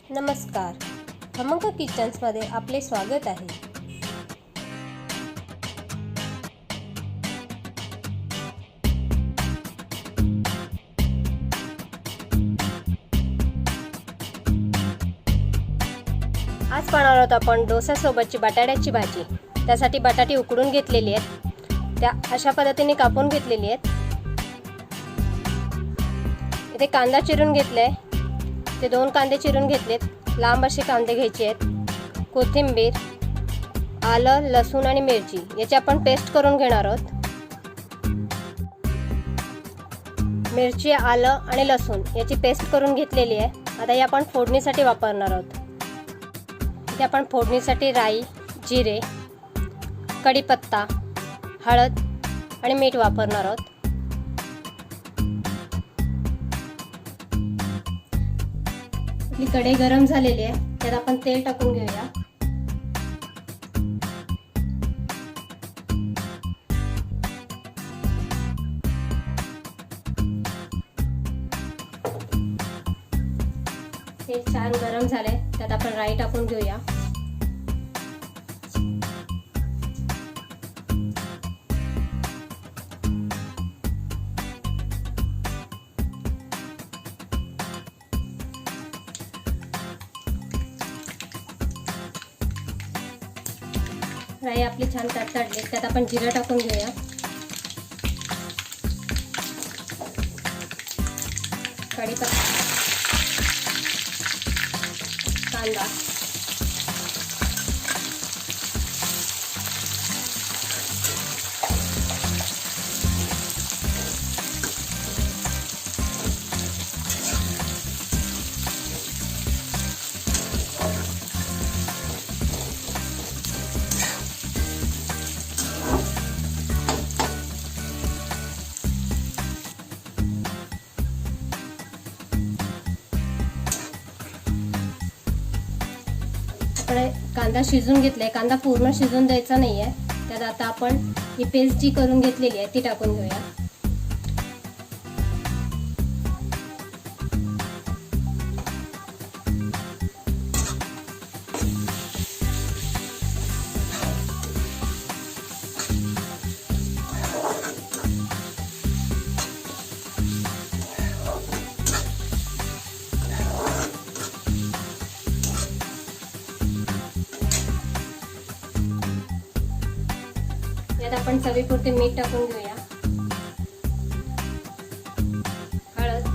नमस्कार, खमंग किचन्समध्ये आपले स्वागत आहे. आज बनवणार आहोत आपण डोसासोबतची बटाट्याची भाजी. त्यासाठी बटाटे उकडून घेतलेली आहेत, त्या अशा पद्धतीने कापून घेतलेली आहेत. इथे कांदा चिरून घेतलाय, ते 2 कांदे चिरून घेतलेत. लांब असे कांदे घ्यायचे आहेत. कोथिंबीर, आलं, लसूण आणि मिरची याची आपण पेस्ट करून घेणार आहोत. मिरची, आलं आणि लसूण याची पेस्ट करून घेतलेली आहे. आता हे आपण फोडणीसाठी वापरणार आहोत. इथे आपण फोडणीसाठी राई, जिरे, कढीपत्ता, हळद आणि मीठ वापरणार आहोत. आपली कढई गरम झालेली आहे, त्यात आपण तेल टाकून घेऊया. तेल छान गरम झाले, त्यात आपण राई टाकून घेऊया. राई आपली छान तडतडली, त्यात आपण जिरं टाकून घेऊया. कढीपत्ता, कांदा, कांदा शिजून घेतलाय. कांदा पूर्ण शिजून द्यायचा नाहीये. त्यात आता आपण ही पेस्ट जी करून घेतलेली आहे ती टाकून घेऊया. यात आपण चवीपुरते मीठ टाकून घेऊया. हळद,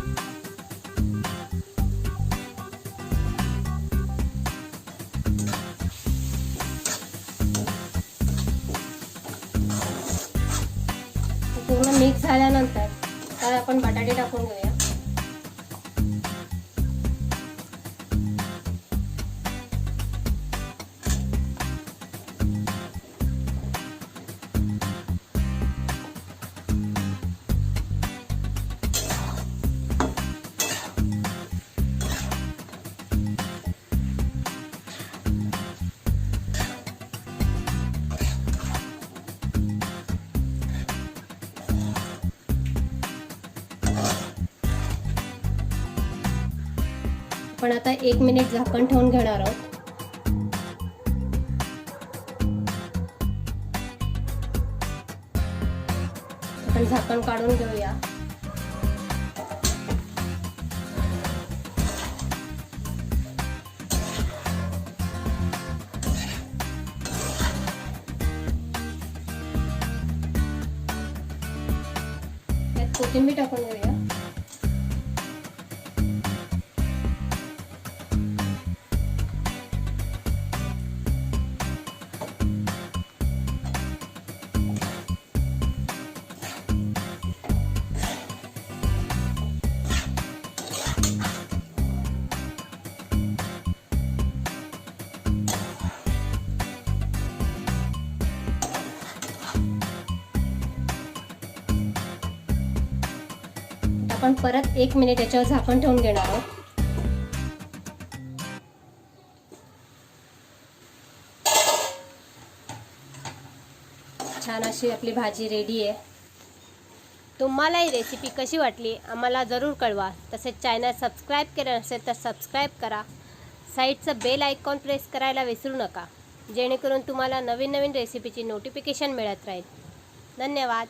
पूर्ण मिक्स झाल्यानंतर त्यात आपण बटाटे टाकून घेऊया. आपण आता 1 मिनिट झाकण ठेवून घेणार आहोत. आपण झाकण काढून घेऊया. यात कोथिंबीर टाकून घेऊया. आपण परत 1 मिनिट याच्यावर झाकण ठेवून घेणार आहोत. छान अशी आपली भाजी रेडी आहे. तुम्हाला ही रेसिपी कशी वाटली आम्हाला जरूर कळवा. तसेच चॅनल सबस्क्राईब केलं नसेल तर सबस्क्राईब करा. साईडचं बेल आयकॉन प्रेस करायला विसरू नका, जेणेकरून तुम्हाला नवीन नवीन रेसिपीची नोटिफिकेशन मिळत राहील. धन्यवाद.